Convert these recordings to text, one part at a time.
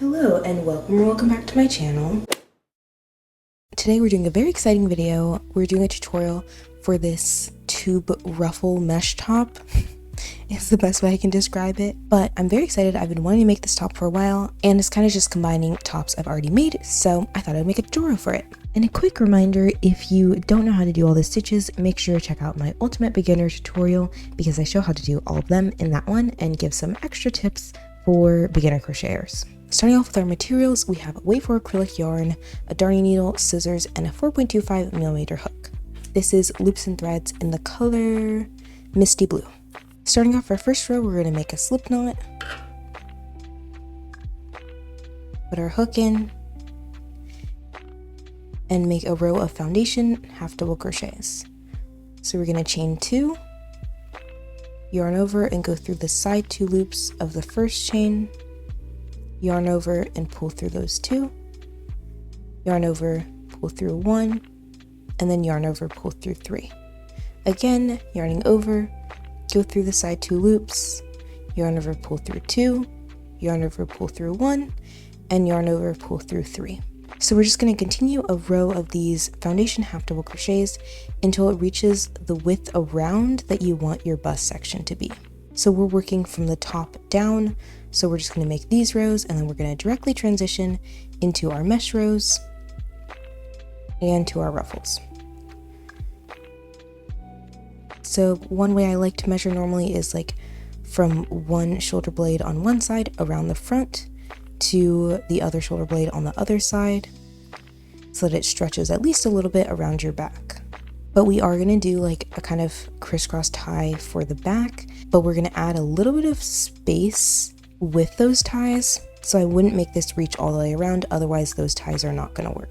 Hello and welcome back to my channel. Today we're doing a very exciting video. We're doing a tutorial for this tube ruffle mesh top. It's the best way I can describe it, but I'm very excited. I've been wanting to make this top for a while, and it's kind of just combining tops I've already made, so I thought I'd make a tutorial for it. And a quick reminder, if you don't know how to do all the stitches, make sure to check out my ultimate beginner tutorial because I show how to do all of them in that one and give some extra tips for beginner crocheters. Starting off with our materials, we have weight for acrylic yarn, a darning needle, scissors, and a 4.25mm hook. This is loops and threads in the color Misty Blue. Starting off our first row, we're going to make a slip knot, put our hook in, and make a row of foundation half double crochets. So we're going to chain 2, yarn over and go through the side 2 loops of the first chain, yarn over and pull through those 2, yarn over, pull through 1, and then yarn over, pull through 3. Again, yarning over, go through the side 2 loops, yarn over, pull through 2, yarn over, pull through 1, and yarn over, pull through 3. So we're just going to continue a row of these foundation half double crochets until it reaches the width around that you want your bust section to be. So we're working from the top down, so we're just going to make these rows and then we're going to directly transition into our mesh rows and to our ruffles. So one way I like to measure normally is like from one shoulder blade on one side around the front to the other shoulder blade on the other side so that it stretches at least a little bit around your back. But we are going to do like a kind of crisscross tie for the back, but we're going to add a little bit of space with those ties, so I wouldn't make this reach all the way around, otherwise those ties are not going to work.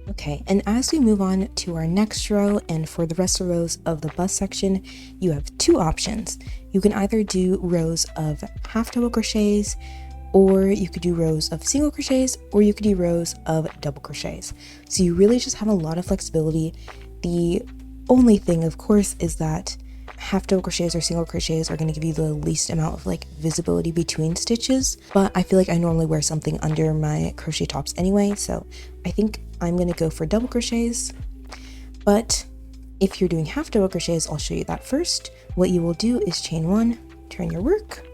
Okay, and as we move on to our next row and for the rest of the rows of the bust section, you have 2 options. You can either do rows of half double crochets, or you could do rows of single crochets, or you could do rows of double crochets. So you really just have a lot of flexibility. The only thing, of course, is that half double crochets or single crochets are going to give you the least amount of like visibility between stitches, but I feel like I normally wear something under my crochet tops anyway, so I think I'm going to go for double crochets. But if you're doing half double crochets, I'll show you that first. What you will do is chain 1, turn your work,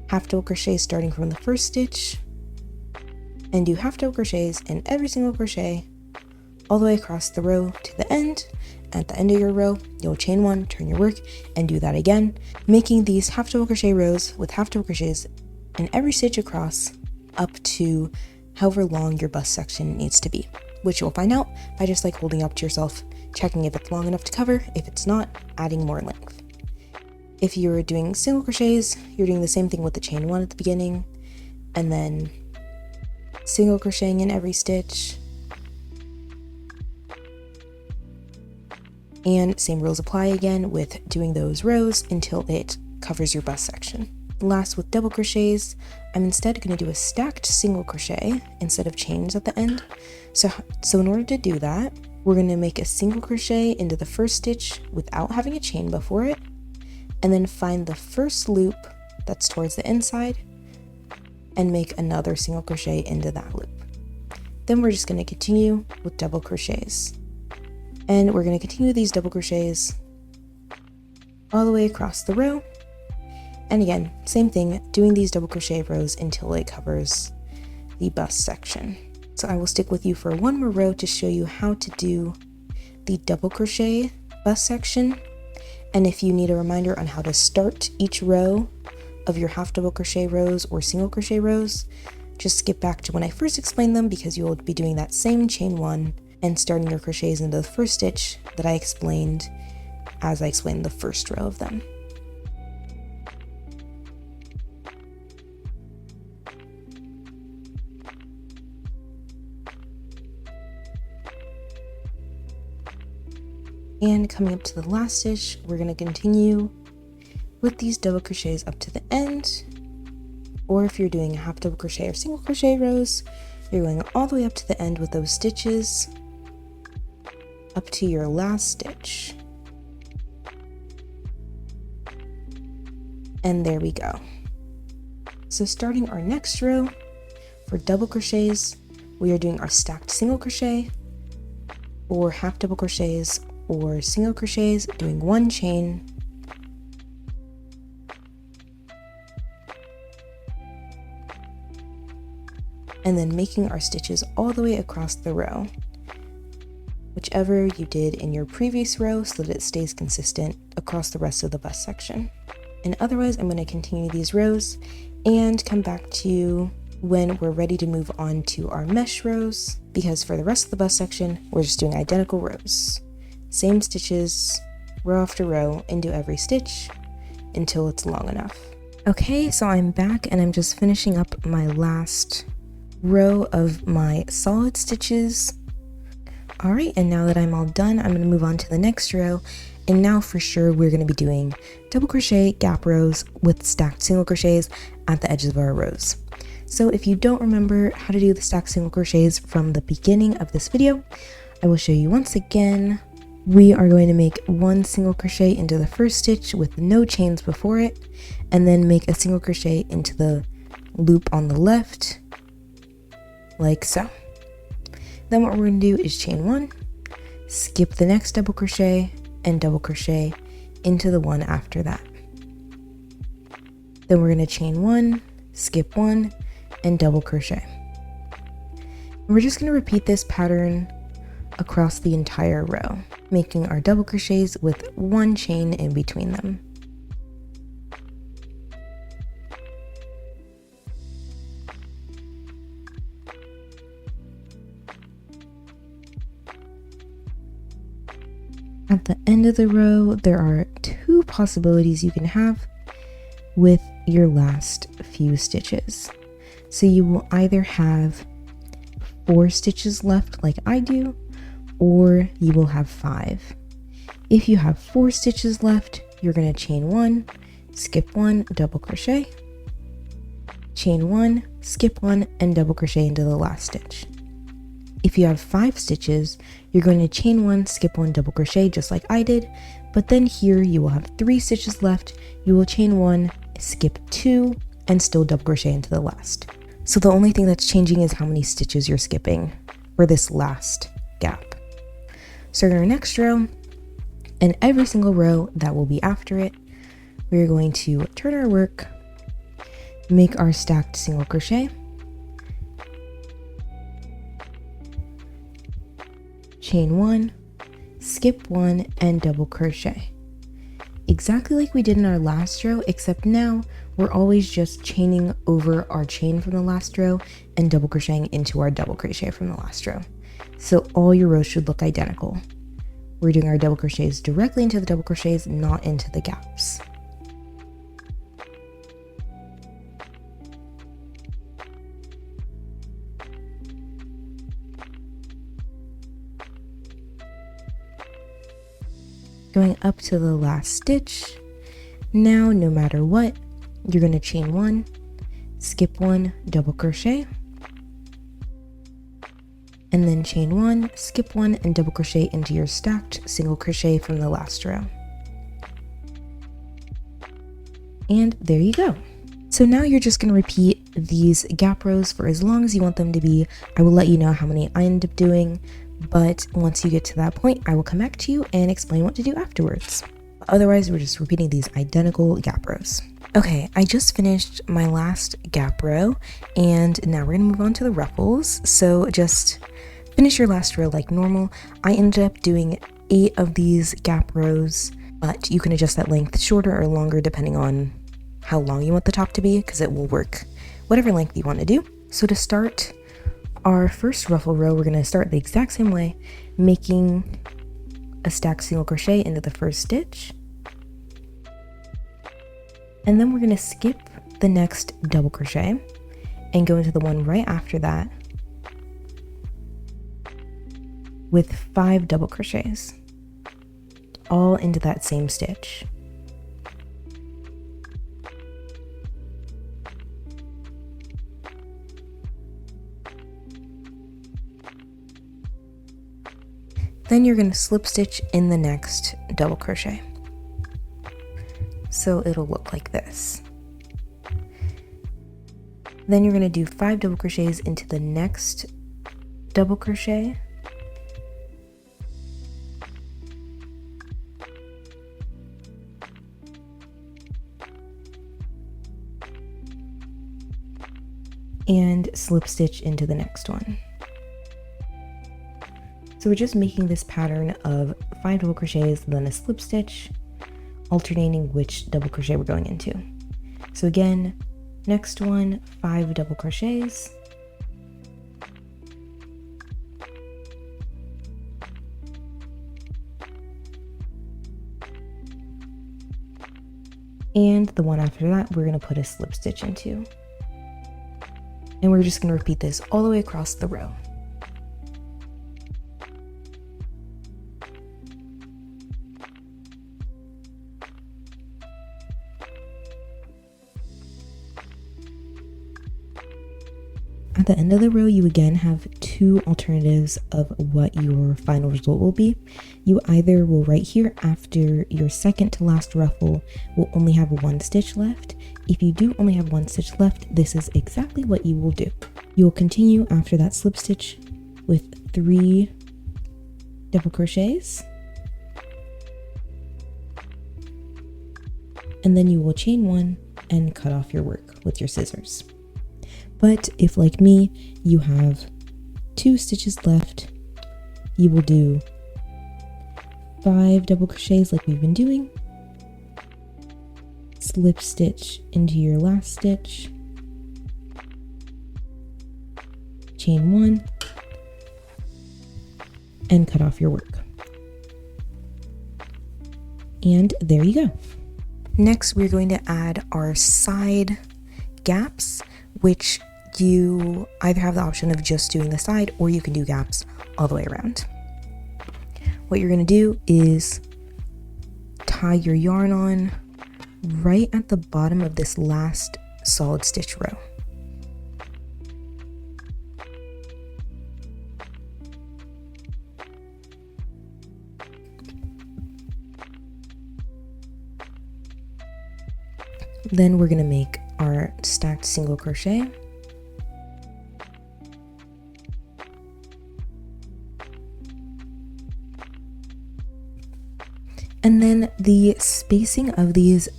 half double crochets starting from the first stitch, and do half double crochets in every single crochet all the way across the row to the end. At the end of your row, you'll chain 1, turn your work, and do that again, making these half double crochet rows with half double crochets in every stitch across up to however long your bust section needs to be, which you'll find out by just like holding up to yourself, checking if it's long enough to cover. If it's not, adding more length. If you're doing single crochets, you're doing the same thing with the chain 1 at the beginning, and then single crocheting in every stitch. And same rules apply again with doing those rows until it covers your bust section. Last, with double crochets, I'm instead going to do a stacked single crochet instead of chains at the end. So in order to do that, we're going to make a single crochet into the first stitch without having a chain before it, and then find the first loop that's towards the inside and make another single crochet into that loop. Then we're just going to continue with double crochets. And we're going to continue these double crochets all the way across the row. And again, same thing, doing these double crochet rows until it covers the bust section. So I will stick with you for one more row to show you how to do the double crochet bust section. And if you need a reminder on how to start each row of your half double crochet rows or single crochet rows, just skip back to when I first explained them, because you will be doing that same chain 1 and starting your crochets into the first stitch that I explained as I explained the first row of them. And coming up to the last stitch, we're going to continue with these double crochets up to the end, or if you're doing a half double crochet or single crochet rows, You're going all the way up to the end with those stitches, up to your last stitch. And there we go. So starting our next row, for double crochets, we are doing our stacked single crochet, or half double crochets, or single crochets, doing 1 chain, and then making our stitches all the way across the row, whichever you did in your previous row, so that it stays consistent across the rest of the bust section. And otherwise, I'm going to continue these rows and come back to you when we're ready to move on to our mesh rows, because for the rest of the bust section, we're just doing identical rows. Same stitches, row after row, into every stitch until it's long enough. Okay, so I'm back and I'm just finishing up my last row of my solid stitches. All right, and now that I'm all done, I'm going to move on to the next row. And now for sure, we're going to be doing double crochet gap rows with stacked single crochets at the edges of our rows. So if you don't remember how to do the stacked single crochets from the beginning of this video, I will show you once again. We are going to make 1 single crochet into the first stitch with no chains before it, and then make a single crochet into the loop on the left, like so. Then what we're going to do is chain 1, skip the next double crochet, and double crochet into the one after that. Then we're going to chain 1, skip 1, and double crochet. And we're just going to repeat this pattern across the entire row, making our double crochets with 1 chain in between them. At the end of the row, there are 2 possibilities you can have with your last few stitches. So you will either have 4 stitches left like I do, or you will have 5. If you have 4 stitches left, you're going to chain 1, skip 1, double crochet, chain 1, skip 1, and double crochet into the last stitch. If you have 5 stitches, you're going to chain 1, skip 1, double crochet just like I did, but then here you will have 3 stitches left. You will chain 1, skip 2, and still double crochet into the last. So the only thing that's changing is how many stitches you're skipping for this last gap. So in our next row, and every single row that will be after it, we're going to turn our work, make our stacked single crochet, chain 1, skip 1, and double crochet. Exactly like we did in our last row, except now we're always just chaining over our chain from the last row and double crocheting into our double crochet from the last row. So all your rows should look identical. We're doing our double crochets directly into the double crochets, not into the gaps. Going up to the last stitch. Now, no matter what, you're going to chain 1, skip 1, double crochet, and then chain 1, skip 1, and double crochet into your stacked single crochet from the last row. And there you go. So now you're just going to repeat these gap rows for as long as you want them to be. I will let you know how many I end up doing, but once you get to that point, I will come back to you and explain what to do afterwards. Otherwise, we're just repeating these identical gap rows. Okay, I just finished my last gap row, and now we're gonna move on to the ruffles. So just finish your last row like normal. I ended up doing 8 of these gap rows, but you can adjust that length shorter or longer depending on how long you want the top to be, because it will work whatever length you want to do. So to start our first ruffle row, we're going to start the exact same way, making a stacked single crochet into the first stitch, and then we're going to skip the next double crochet and go into the one right after that with 5 double crochets, all into that same stitch. Then you're going to slip stitch in the next double crochet. So it'll look like this. Then you're going to do 5 double crochets into the next double crochet. And slip stitch into the next one. So we're just making this pattern of 5 double crochets, then a slip stitch, alternating which double crochet we're going into. So again, next one, 5 double crochets, and the one after that we're going to put a slip stitch into. And we're just going to repeat this all the way across the row. At the end of the row, you again have 2 alternatives of what your final result will be. You either will, right here after your second to last ruffle, will only have 1 stitch left. If you do only have 1 stitch left, this is exactly what you will do. You will continue after that slip stitch with 3 double crochets, and then you will chain 1 and cut off your work with your scissors. But if, like me, you have 2 stitches left, you will do 5 double crochets like we've been doing, slip stitch into your last stitch, chain 1, and cut off your work. And there you go. Next, we're going to add our side gaps, which you either have the option of just doing the side, or you can do gaps all the way around. What you're going to do is tie your yarn on right at the bottom of this last solid stitch row. Then we're going to make our stacked single crochet. And then the spacing of these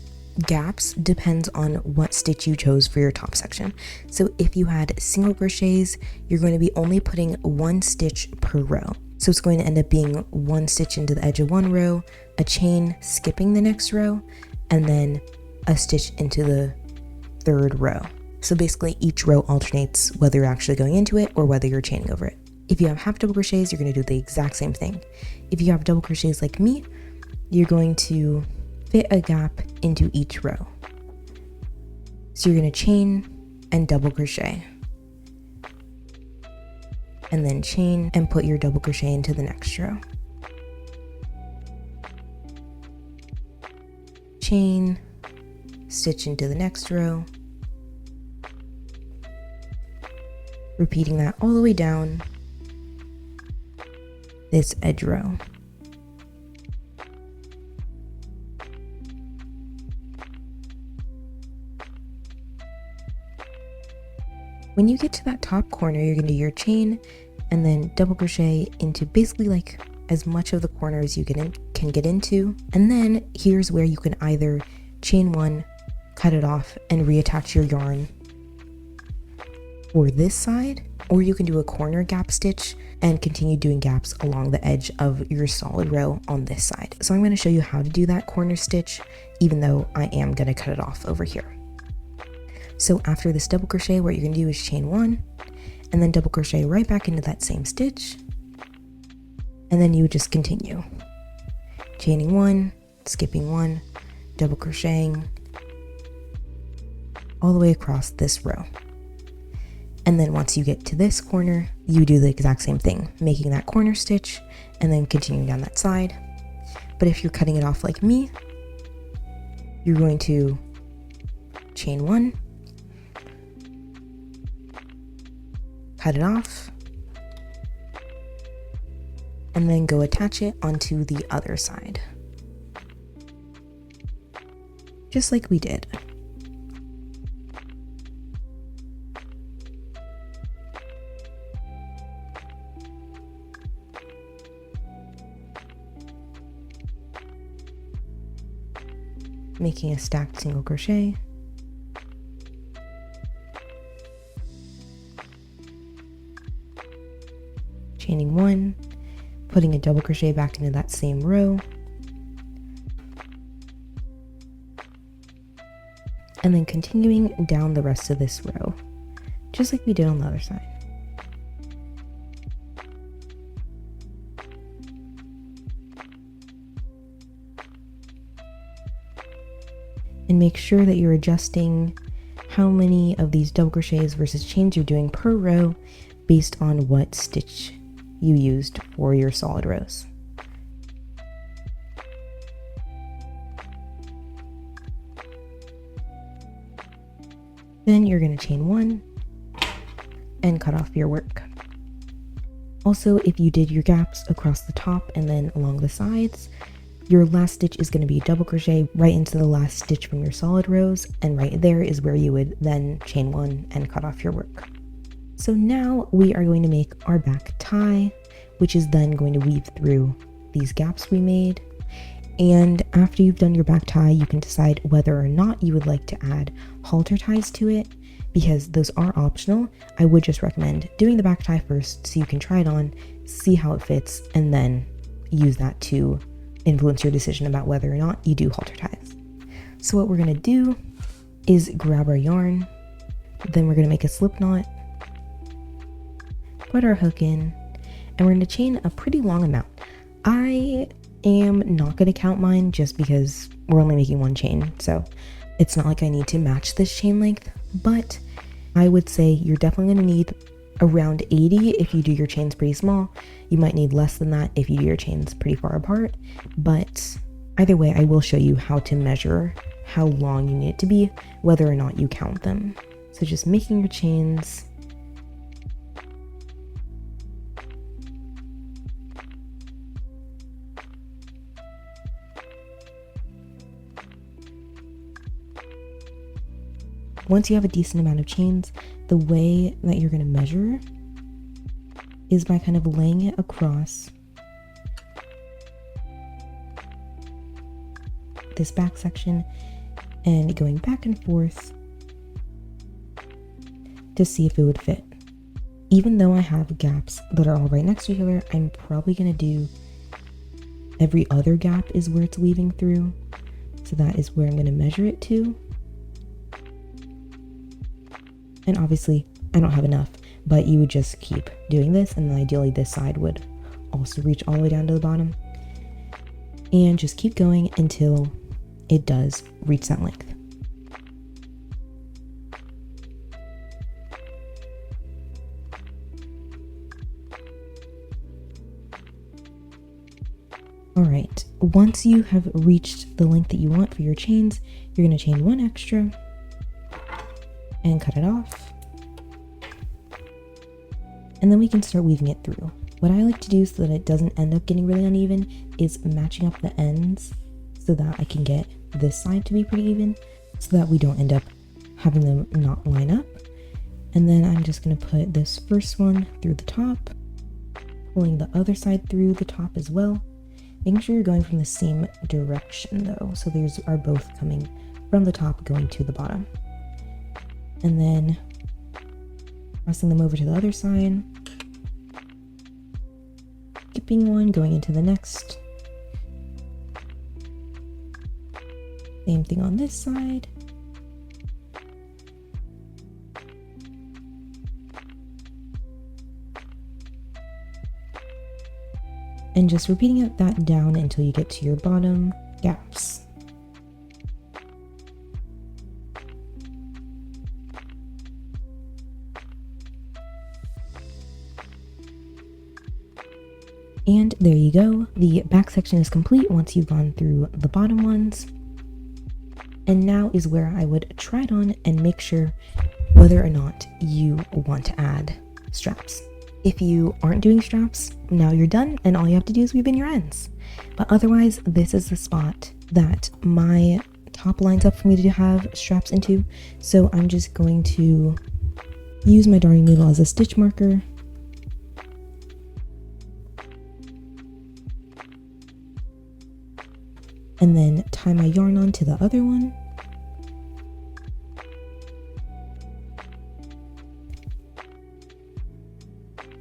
gaps depends on what stitch you chose for your top section. So if you had single crochets, you're going to be only putting 1 stitch per row. So it's going to end up being 1 stitch into the edge of 1 row, a chain skipping the next row, and then a stitch into the 3rd row. So basically each row alternates whether you're actually going into it or whether you're chaining over it. If you have half double crochets, you're going to do the exact same thing. If you have double crochets like me, you're going to fit a gap into each row. So you're going to chain and double crochet, and then chain and put your double crochet into the next row. Chain, stitch into the next row, repeating that all the way down this edge row. When you get to that top corner, you're going to do your chain and then double crochet into basically like as much of the corner as you can get into. And then here's where you can either chain 1, cut it off, and reattach your yarn for this side, or you can do a corner gap stitch and continue doing gaps along the edge of your solid row on this side. So I'm going to show you how to do that corner stitch, even though I am going to cut it off over here. So after this double crochet, what you're going to do is chain 1 and then double crochet right back into that same stitch, and then you would just continue chaining 1, skipping 1, double crocheting all the way across this row. And then once you get to this corner, you do the exact same thing, making that corner stitch and then continuing down that side. But if you're cutting it off like me, you're going to chain 1, cut it off, and then go attach it onto the other side. Just like we did. Making a stacked single crochet. Chaining 1, putting a double crochet back into that same row, and then continuing down the rest of this row, just like we did on the other side. And make sure that you're adjusting how many of these double crochets versus chains you're doing per row based on what stitch you used for your solid rows. Then you're going to chain 1 and cut off your work. Also, if you did your gaps across the top and then along the sides, your last stitch is going to be a double crochet right into the last stitch from your solid rows, and right there is where you would then chain 1 and cut off your work. So now we are going to make our back tie, which is then going to weave through these gaps we made. And after you've done your back tie, you can decide whether or not you would like to add halter ties to it, because those are optional. I would just recommend doing the back tie first so you can try it on, see how it fits, and then use that to influence your decision about whether or not you do halter ties. So what we're going to do is grab our yarn, then we're going to make a slip knot, put our hook in, and we're going to chain a pretty long amount. I am not going to count mine just because we're only making one chain, so it's not like I need to match this chain length, but I would say you're definitely going to need around 80 if you do your chains pretty small. You might need less than that if you do your chains pretty far apart, but either way, I will show you how to measure how long you need it to be, whether or not you count them. So just making your chains. Once you have a decent amount of chains, the way that you're going to measure is by kind of laying it across this back section and going back and forth to see if it would fit. Even though I have gaps that are all right next to each other, I'm probably going to do every other gap is where it's weaving through. So that is where I'm going to measure it to. And obviously I don't have enough, but you would just keep doing this, and then ideally this side would also reach all the way down to the bottom, and just keep going until it does reach that length. All right, once you have reached the length that you want for your chains, you're going to chain 1 extra and cut it off. And then we can start weaving it through. What I like to do so that it doesn't end up getting really uneven is matching up the ends so that I can get this side to be pretty even, so that we don't end up having them not line up. And then I'm just going to put this first one through the top, pulling the other side through the top as well. Making sure you're going from the same direction though, so these are both coming from the top going to the bottom. And then crossing them over to the other side, skipping one, going into the next. Same thing on this side. And just repeating that down until you get to your bottom gaps. And there you go. The back section is complete once you've gone through the bottom ones. And now is where I would try it on and make sure whether or not you want to add straps. If you aren't doing straps, now you're done and all you have to do is weave in your ends. But otherwise, this is the spot that my top lines up for me to have straps into. So I'm just going to use my darning needle as a stitch marker. And then tie my yarn on to the other one.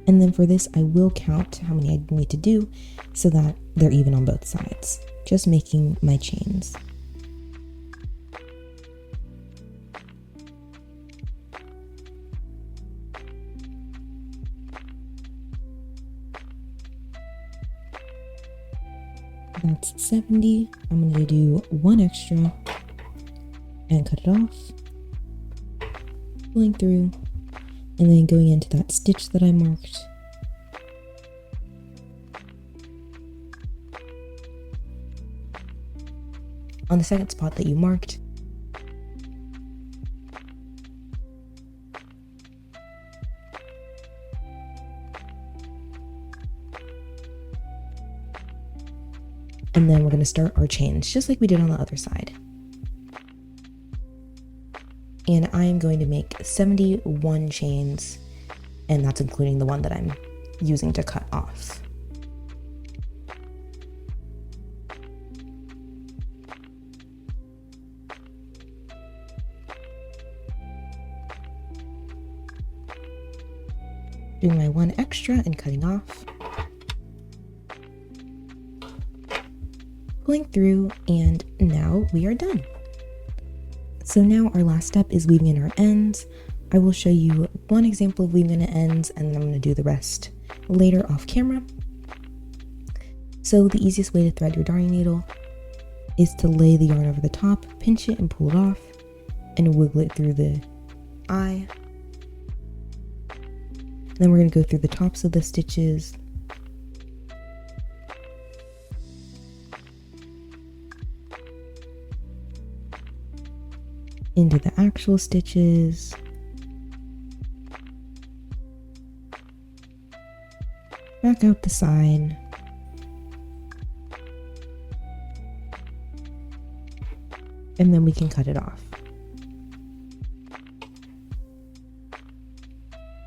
And then for this, I will count how many I need to do so that they're even on both sides, just making my chains. That's 70. I'm going to do one extra and cut it off, pulling through, and then going into that stitch that I marked. On the second spot that you marked, and then we're going to start our chains just like we did on the other side. And I'm going to make 71 chains, and that's including the one that I'm using to cut off. Doing my one extra and cutting off. Pulling through, and now we are done. So now our last step is weaving in our ends. I will show you one example of weaving in ends, and then I'm going to do the rest later off camera. So the easiest way to thread your darning needle is to lay the yarn over the top, pinch it and pull it off, and wiggle it through the eye. And then we're going to go through the tops of the stitches, into the actual stitches, back out the side, and then we can cut it off.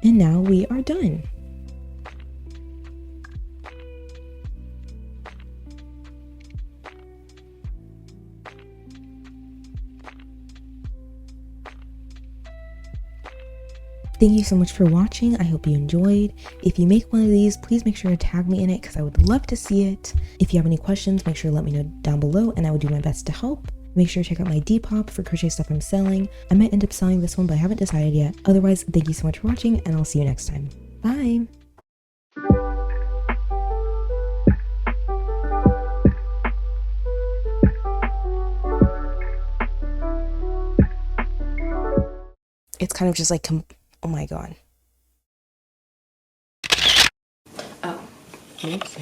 And now we are done. Thank you so much for watching. I hope you enjoyed. If you make one of these, please make sure to tag me in it because I would love to see it. If you have any questions, make sure to let me know down below and I will do my best to help. Make sure to check out my Depop for crochet stuff I'm selling. I might end up selling this one, but I haven't decided yet. Otherwise, thank you so much for watching and I'll see you next time. Bye! It's kind of just like, oh my god. Oh, oops.